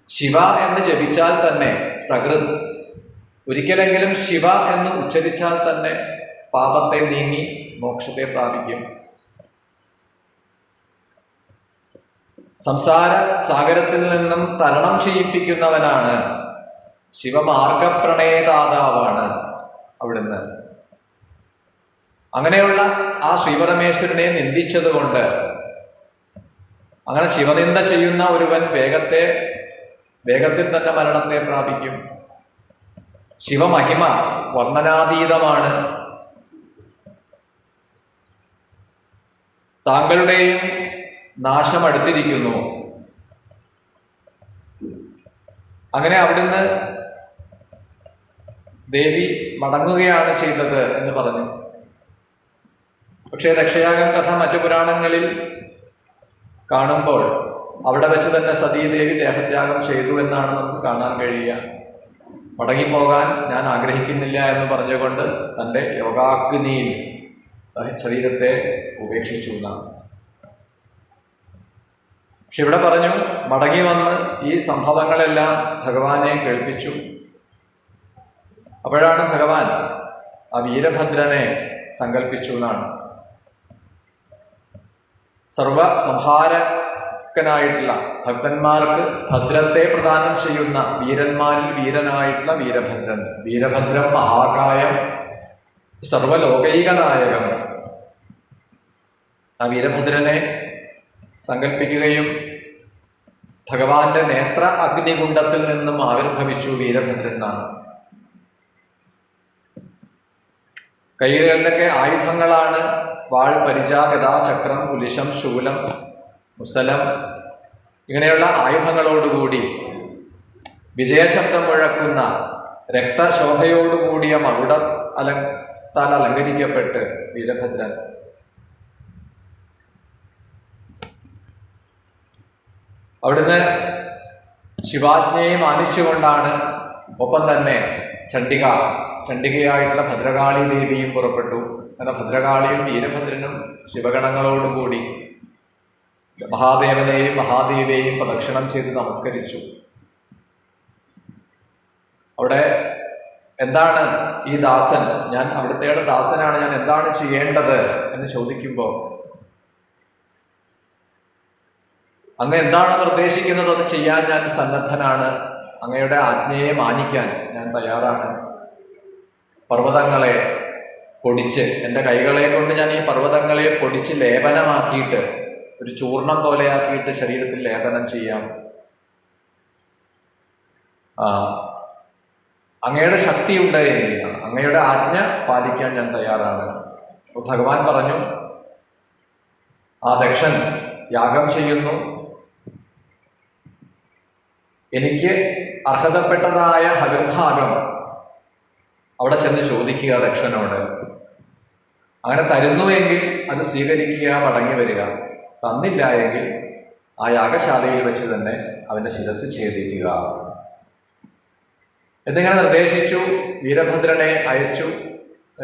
ശിവ എന്ന് ജപിച്ചാൽ തന്നെ സകൃത്, ഒരിക്കലെങ്കിലും ശിവ എന്ന് ഉച്ചരിച്ചാൽ തന്നെ പാപത്തെ നീങ്ങി മോക്ഷത്തെ പ്രാപിക്കും. സംസാര സാഗരത്തിൽ നിന്നും തരണം ചെയ്യിപ്പിക്കുന്നവനാണ്, ശിവമാർഗപ്രണേതാവാണ് അവിടുന്ന്. അങ്ങനെയുള്ള ആ ശ്രീപരമേശ്വരനെ നിന്ദിച്ചതുകൊണ്ട്, അങ്ങനെ ശിവനിന്ദ ചെയ്യുന്ന ഒരുവൻ വേഗത്തിൽ തന്നെ മരണത്തെ പ്രാപിക്കും. ശിവമഹിമ വർണ്ണനാതീതമാണ്. താങ്കളുടെയും നാശം അടുത്തിരിക്കുന്നു. അങ്ങനെ അവിടുന്ന് ദേവി മടങ്ങുകയാണ് ചെയ്തത് എന്ന് പറഞ്ഞു. പക്ഷേ ദക്ഷയാഗം കഥ മറ്റു പുരാണങ്ങളിൽ കാണുമ്പോൾ അവിടെ വെച്ച് തന്നെ സതീദേവി ദേഹത്യാഗം ചെയ്തു എന്നാണ് നമുക്ക് കാണാൻ കഴിയുക. മടങ്ങിപ്പോകാൻ ഞാൻ ആഗ്രഹിക്കുന്നില്ല എന്ന് പറഞ്ഞുകൊണ്ട് തൻ്റെ യോഗാഗ്നിയിൽ ശരീരത്തെ ഉപേക്ഷിച്ചു എന്നാണ്. പക്ഷെ ഇവിടെ പറഞ്ഞു, മടങ്ങി വന്ന് ഈ സംഭവങ്ങളെല്ലാം ഭഗവാനെ കേൾപ്പിച്ചു. അപ്പോഴാണ് ഭഗവാൻ ആ വീരഭദ്രനെ സങ്കല്പിച്ചു എന്നാണ്. സർവസംഹാരകനായിട്ടുള്ള ഭക്തന്മാർക്ക് ഭദ്രത്തെ പ്രദാനം ചെയ്യുന്ന വീരന്മാരിൽ വീരനായിട്ടുള്ള വീരഭദ്രൻ. വീരഭദ്രം മഹാകായം സർവലോകൈകനായകം. ആ വീരഭദ്രനെ സങ്കല്പിക്കുകയും ഭഗവാന്റെ നേത്ര അഗ്നികുണ്ഡത്തിൽ നിന്നും ആവിർഭവിച്ചു വീരഭദ്രനാണ്. കൈകളിലൊക്കെ ആയുധങ്ങളാണ്. വാൾ, പരിച, ഗദ, ചക്രം, കുലിശം, ശൂലം, മുസലം ഇങ്ങനെയുള്ള ആയുധങ്ങളോടുകൂടി വിജയശബ്ദം മുഴക്കുന്ന രക്തശോഭയോടുകൂടിയ മകുടത്താൽ അലങ്കരിക്കപ്പെട്ട് വീരഭദ്രൻ അവിടുന്ന് ശിവാജ്ഞയെ മാനിച്ചുകൊണ്ടാണ്, ഒപ്പം തന്നെ ചണ്ഡികയായിട്ടുള്ള ഭദ്രകാളി ദേവിയും പുറപ്പെട്ടു. അങ്ങനെ ഭദ്രകാളിയും വീരഭദ്രനും ശിവഗണങ്ങളോടുകൂടി മഹാദേവനെയും മഹാദേവിയെയും പ്രദക്ഷിണം ചെയ്ത് നമസ്കരിച്ചു. അവിടെ എന്താണ് ഈ ദാസൻ, ഞാൻ അവിടുത്തെയുടെ ദാസനാണ്, ഞാൻ എന്താണ് ചെയ്യേണ്ടത് എന്ന് ചോദിക്കുമ്പോൾ അങ്ങ് എന്താണ് നിർദ്ദേശിക്കുന്നത് അത് ചെയ്യാൻ ഞാൻ സന്നദ്ധനാണ്, അങ്ങയുടെ ആജ്ഞയെ മാനിക്കാൻ ഞാൻ തയ്യാറാണ്. പർവ്വതങ്ങളെ പൊടിച്ച്, എൻ്റെ കൈകളെ കൊണ്ട് ഞാൻ ഈ പർവ്വതങ്ങളെ പൊടിച്ച് ലേപനമാക്കിയിട്ട്, ഒരു ചൂർണം പോലെയാക്കിയിട്ട് ശരീരത്തിൽ ലേപനം ചെയ്യാം. അങ്ങയുടെ ശക്തിയുണ്ട് എങ്കിൽ അങ്ങയുടെ ആജ്ഞ പാലിക്കാൻ ഞാൻ തയ്യാറാണ്. അപ്പോൾ ഭഗവാൻ പറഞ്ഞു, ആ ദക്ഷൻ യാഗം ചെയ്യുന്നു, എനിക്ക് അർഹതപ്പെട്ടതായ ഹവിർഭാഗം അവിടെ ചെന്ന് ചോദിക്കുക ദക്ഷനോട്. അങ്ങനെ തരുന്നുവെങ്കിൽ അത് സ്വീകരിക്കുക, മടങ്ങി വരിക. തന്നില്ല എങ്കിൽ ആ യാഗശാലയിൽ വെച്ച് തന്നെ അവൻ്റെ ശിരസ് ഛേദിക്കുക എന്നിങ്ങനെ നിർദ്ദേശിച്ചു. വീരഭദ്രനെ അയച്ചു.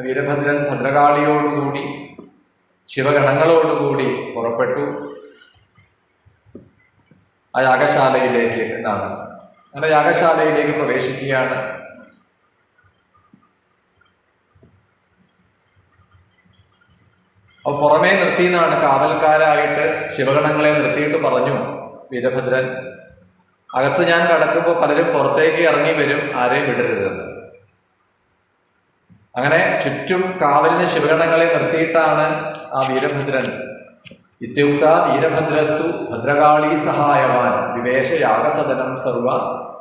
വീരഭദ്രൻ ഭദ്രകാളിയോടുകൂടി ശിവഗണങ്ങളോടുകൂടി പുറപ്പെട്ടു ആ യാഗശാലയിലേക്ക് എന്നാണ്. അങ്ങനെ യാഗശാലയിലേക്ക് പ്രവേശിക്കുകയാണ്. അപ്പോൾ പുറമേ നിർത്തിയെന്നാണ്, കാവൽക്കാരായിട്ട് ശിവഗണങ്ങളെ നിർത്തിയിട്ട് പറഞ്ഞു വീരഭദ്രൻ, അകത്ത് ഞാൻ കടക്കുമ്പോൾ പലരും പുറത്തേക്ക് ഇറങ്ങി വരും, ആരെയും വിടരുതെന്ന്. അങ്ങനെ ചുറ്റും കാവലിന് ശിവഗണങ്ങളെ നിർത്തിയിട്ടാണ് ആ വീരഭദ്രൻ ഇത്യുക്ത വീരഭദ്രസ്തു ഭദ്രകാളി സഹായവാൻ വിവേശ യാഗസദനം സർവ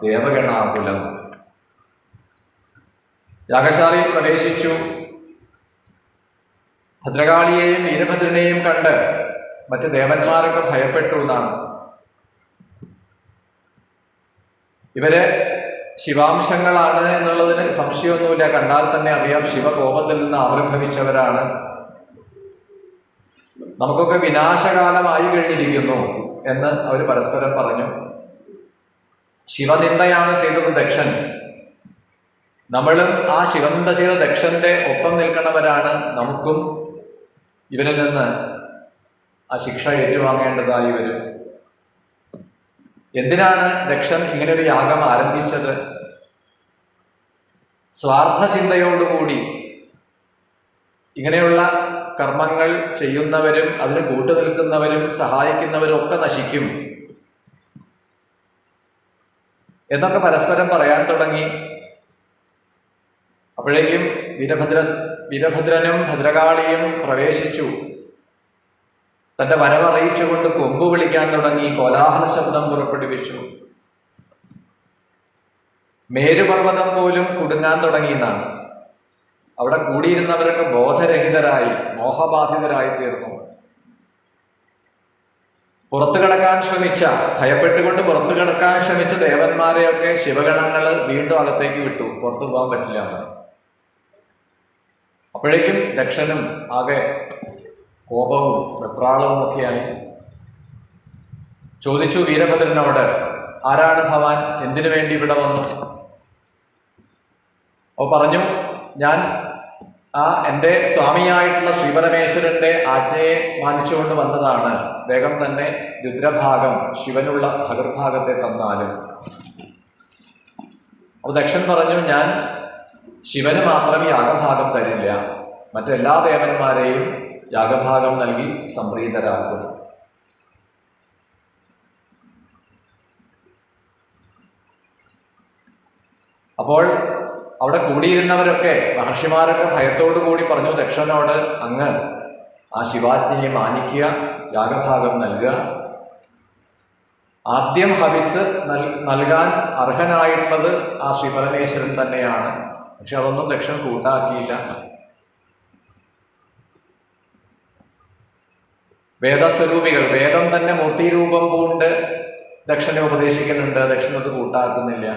ദേവഗണാകുലം. യാഗശാലയിൽ പ്രവേശിച്ചു. ഭദ്രകാളിയെയും വീരഭദ്രനെയും കണ്ട് മറ്റ് ദേവന്മാരൊക്കെ ഭയപ്പെട്ടു എന്നാണ്. ഇവര് ശിവാംശങ്ങളാണ് എന്നുള്ളതിന് സംശയമൊന്നുമില്ല, കണ്ടാൽ തന്നെ അറിയാം ശിവകോപത്തിൽ നിന്ന് ആവിർഭവിച്ചവരാണ്. നമുക്കൊക്കെ വിനാശകാലമായി കഴിഞ്ഞിരിക്കുന്നു എന്ന് അവർ പരസ്പരം പറഞ്ഞു. ശിവനിന്ദയാണ് ചെയ്തത് ദക്ഷൻ. നമ്മളും ആ ശിവനിന്ദ ചെയ്ത ദക്ഷന്റെ ഒപ്പം നിൽക്കുന്നവരാണ്. നമുക്കും ഇവരിൽ നിന്ന് ആ ശിക്ഷ ഏറ്റുവാങ്ങേണ്ടതായി വരും. എന്തിനാണ് ദക്ഷൻ ഇങ്ങനൊരു യാഗം ആരംഭിച്ചത്? സ്വാർത്ഥ ചിന്തയോടുകൂടി ഇങ്ങനെയുള്ള കർമ്മങ്ങൾ ചെയ്യുന്നവരും അതിന് കൂട്ടുനിൽക്കുന്നവരും സഹായിക്കുന്നവരും ഒക്കെ നശിക്കും എന്നൊക്കെ പരസ്പരം പറയാൻ തുടങ്ങി. അപ്പോഴേക്കും വീരഭദ്രനും ഭദ്രകാളിയും പ്രവേശിച്ചു. തന്റെ വരവറിയിച്ചുകൊണ്ട് കൊമ്പ് വിളിക്കാൻ തുടങ്ങി, കോലാഹല ശബ്ദം പുറപ്പെടുവിച്ചു. മേരുപർവ്വതം പോലും കുടുങ്ങാൻ തുടങ്ങിയെന്നാണ്. അവിടെ കൂടിയിരുന്നവരൊക്കെ ബോധരഹിതരായി, മോഹബാധിതരായി തീർന്നു. പുറത്തു കിടക്കാൻ ശ്രമിച്ച, ഭയപ്പെട്ടുകൊണ്ട് പുറത്തു കിടക്കാൻ ശ്രമിച്ച ദേവന്മാരെയൊക്കെ ശിവഗണങ്ങൾ വീണ്ടും അകത്തേക്ക് വിട്ടു, പുറത്തു പോകാൻ പറ്റില്ല എന്ന്. അപ്പോഴേക്കും ദക്ഷനും ആകെ കോപവും വെപ്രാളവും ഒക്കെയായി. ചോദിച്ചു വീരഭദ്രനോട്, ആരാണ് ഭവാൻ, എന്തിനു വേണ്ടി ഇവിടെ വന്നു? അപ്പോൾ പറഞ്ഞു, ഞാൻ എൻ്റെ സ്വാമിയായിട്ടുള്ള ശ്രീപരമേശ്വരന്റെ ആജ്ഞയെ മാനിച്ചുകൊണ്ട് വന്നതാണ്. വേഗം തന്നെ രുദ്രഭാഗം, ശിവനുള്ള ഹവിർഭാഗത്തെ തന്നാലും. അപ്പോൾ ദക്ഷൻ പറഞ്ഞു, ഞാൻ ശിവന് മാത്രം യാഗഭാഗം തരില്ല, മറ്റെല്ലാ ദേവന്മാരെയും യാഗഭാഗം നൽകി സംപ്രീതരാക്കും. അപ്പോൾ അവിടെ കൂടിയിരുന്നവരൊക്കെ, മഹർഷിമാരൊക്കെ ഭയത്തോടു കൂടി പറഞ്ഞു ദക്ഷനോട്, അങ്ങ് ആ ശിവാജ്ഞയെ മാനിക്കുക, യാഗഭാഗം നൽകുക. ആദ്യം ഹവിസ് നൽകാൻ അർഹനായിട്ടുള്ളത് ആ ശ്രീപരമേശ്വരൻ തന്നെയാണ്. പക്ഷെ അതൊന്നും ദക്ഷൻ കൂട്ടാക്കിയില്ല. വേദസ്വരൂപികൾ, വേദം തന്നെ മൂർത്തിരൂപം പൂണ്ട് ദക്ഷനെ ഉപദേശിക്കുന്നുണ്ട്, ദക്ഷനത് കൂട്ടാക്കുന്നില്ല.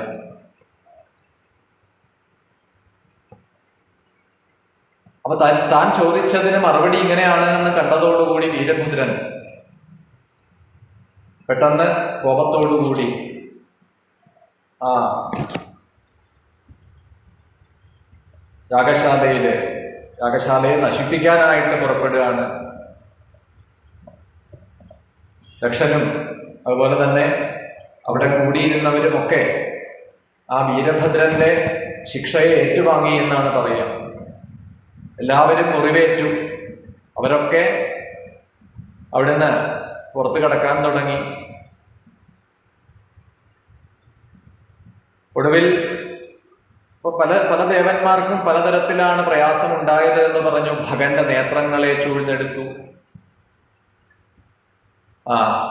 അപ്പൊ താൻ ചോദിച്ചതിന് മറുപടി ഇങ്ങനെയാണ് എന്ന് കണ്ടതോടുകൂടി വീരഭദ്രൻ പെട്ടെന്ന് കോപത്തോടുകൂടി യാഗശാലയെ നശിപ്പിക്കാനായിട്ട് പുറപ്പെടുകയാണ്. ദക്ഷനും അതുപോലെ തന്നെ അവിടെ കൂടിയിരുന്നവരുമൊക്കെ ആ വീരഭദ്രന്റെ ശിക്ഷയെ ഏറ്റുവാങ്ങി എന്നാണ് പറയുക. എല്ലാവരും മുറിവേറ്റു. അവരൊക്കെ അവിടുന്ന് പുറത്തു കടക്കാൻ തുടങ്ങി. ഒടുവിൽ ഇപ്പോൾ പല ദേവന്മാർക്കും പലതരത്തിലാണ് പ്രയാസമുണ്ടായത് എന്ന് പറഞ്ഞു. ഭഗന്റെ നേത്രങ്ങളെ ചൂഴ്ന്നെടുത്തു.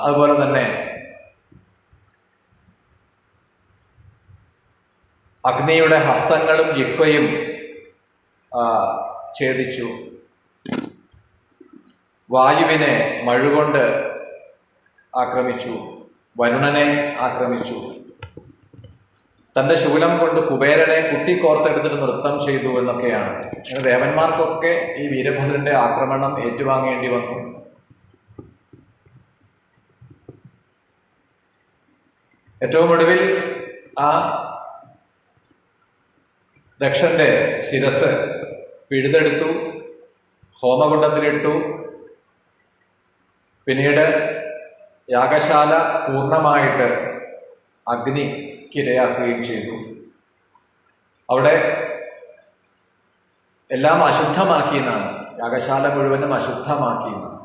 അതുപോലെ തന്നെ അഗ്നിയുടെ ഹസ്തങ്ങളും ജിഹ്വയും ഛേദിച്ചു. വായുവിനെ മഴുകൊണ്ട് ആക്രമിച്ചു. വരുണനെ ആക്രമിച്ചു. തൻ്റെ ശൂലം കൊണ്ട് കുബേരനെ കുത്തിക്കോർത്തെടുത്തിട്ട് നൃത്തം ചെയ്തു എന്നൊക്കെയാണ്. അങ്ങനെ ദേവന്മാർക്കൊക്കെ ഈ വീരഭദ്രന്റെ ആക്രമണം ഏറ്റുവാങ്ങേണ്ടി വന്നു. ഏറ്റവും ഒടുവിൽ ആ ദക്ഷന്റെ ശിരസ് പിഴുതെടുത്തു, ഹോമകുണ്ഡത്തിലിട്ടു. പിന്നീട് യാഗശാല പൂർണ്ണമായിട്ട് അഗ്നിക്കിരയാക്കുകയും ചെയ്തു. അവിടെ എല്ലാം അശുദ്ധമാക്കിയെന്നാണ്, യാഗശാല മുഴുവനും അശുദ്ധമാക്കിയെന്നാണ്.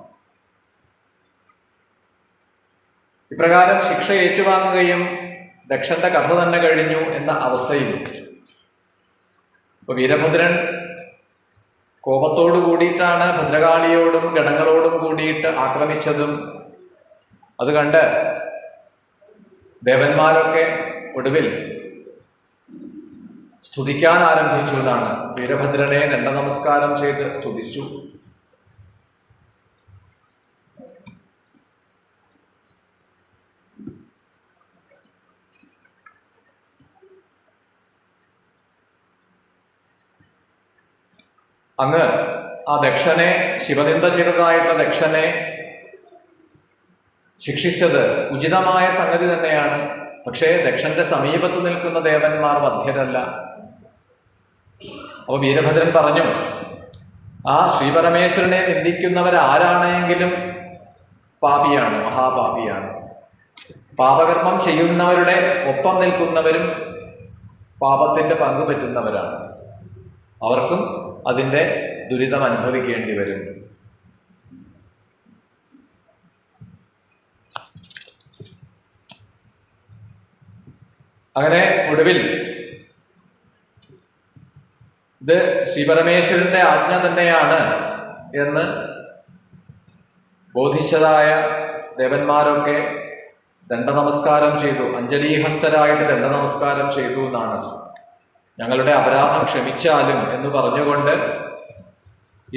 ഇപ്രകാരം ശിക്ഷ ഏറ്റുവാങ്ങുകയും ദക്ഷന്റെ കഥ തന്നെ കഴിഞ്ഞു എന്ന അവസ്ഥയിൽ ഇപ്പൊ വീരഭദ്രൻ കോപത്തോടു കൂടിയിട്ടാണ് ഭദ്രകാളിയോടും ഗണങ്ങളോടും കൂടിയിട്ട് ആക്രമിച്ചതും. അത് കണ്ട് ദേവന്മാരൊക്കെ ഒടുവിൽ സ്തുതിക്കാൻ ആരംഭിച്ചു എന്നാണ്. വീരഭദ്രനെ ദണ്ഡനമസ്കാരം ചെയ്ത് സ്തുതിച്ചു. അങ്ങ് ആ ദക്ഷനെ, ശിവനിന്ദ ചെയ്തതായിട്ടുള്ള ദക്ഷനെ ശിക്ഷിച്ചത് ഉചിതമായ സംഗതി തന്നെയാണ്. പക്ഷേ ദക്ഷന്റെ സമീപത്ത് നിൽക്കുന്ന ദേവന്മാർ മധ്യരല്ല. അപ്പോൾ വീരഭദ്രൻ പറഞ്ഞു, ആ ശ്രീപരമേശ്വരനെ നിന്ദിക്കുന്നവരാരാണെങ്കിലും പാപിയാണ്, മഹാപാപിയാണ്. പാപകർമ്മം ചെയ്യുന്നവരുടെ ഒപ്പം നിൽക്കുന്നവരും പാപത്തിന്റെ പങ്കുപറ്റുന്നവരാണ്. അവർക്കും അതിൻ്റെ ദുരിതം അനുഭവിക്കേണ്ടി വരും. അങ്ങനെ ഒടുവിൽ ഇത് ശ്രീപരമേശ്വരന്റെ ആജ്ഞ തന്നെയാണ് എന്ന് ബോധിച്ചതായ ദേവന്മാരൊക്കെ ദണ്ഡനമസ്കാരം ചെയ്തു. അഞ്ജലീഹസ്തരായിട്ട് ദണ്ഡനമസ്കാരം ചെയ്തു എന്നാണ്. ഞങ്ങളുടെ അപരാധം ക്ഷമിച്ചാലും എന്ന് പറഞ്ഞുകൊണ്ട്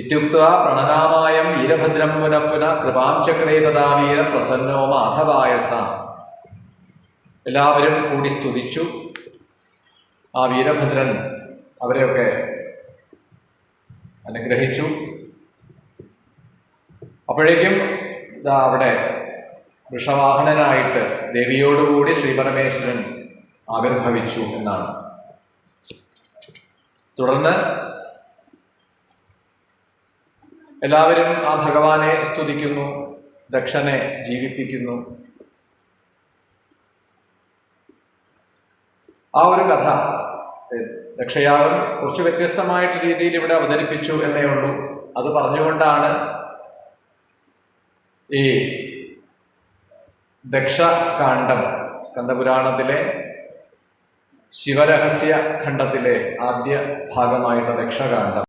ഇത്യുക്ത പ്രണനാമായം വീരഭദ്രം പുനഃപുന കൃപാം ചക്രേ തഥാ വീര പ്രസന്നോ മാധവായസ. എല്ലാവരും കൂടി സ്തുതിച്ചു. ആ വീരഭദ്രൻ അവരെയൊക്കെ അനുഗ്രഹിച്ചു. അപ്പോഴേക്കും അവിടെ വൃഷവാഹനനായിട്ട് ദേവിയോടുകൂടി ശ്രീപരമേശ്വരൻ ആവിർഭവിച്ചു എന്നാണ്. തുടർന്ന് എല്ലാവരും ആ ഭഗവാനെ സ്തുതിക്കുന്നു, ദക്ഷനെ ജീവിപ്പിക്കുന്നു. ആ ഒരു കഥ ദക്ഷയാഗം കുറച്ച് വ്യത്യസ്തമായിട്ടുള്ള രീതിയിൽ ഇവിടെ അവതരിപ്പിച്ചു എന്നേ ഉള്ളൂ. അത് പറഞ്ഞുകൊണ്ടാണ് ഈ ദക്ഷകാണ്ഡം സ്കന്ദപുരാണത്തിലെ ശിവരഹസ്യ ഖണ്ഡത്തിലെ ആദ്യ ഭാഗമായിട്ടുള്ള ദക്ഷകാണ്ഡം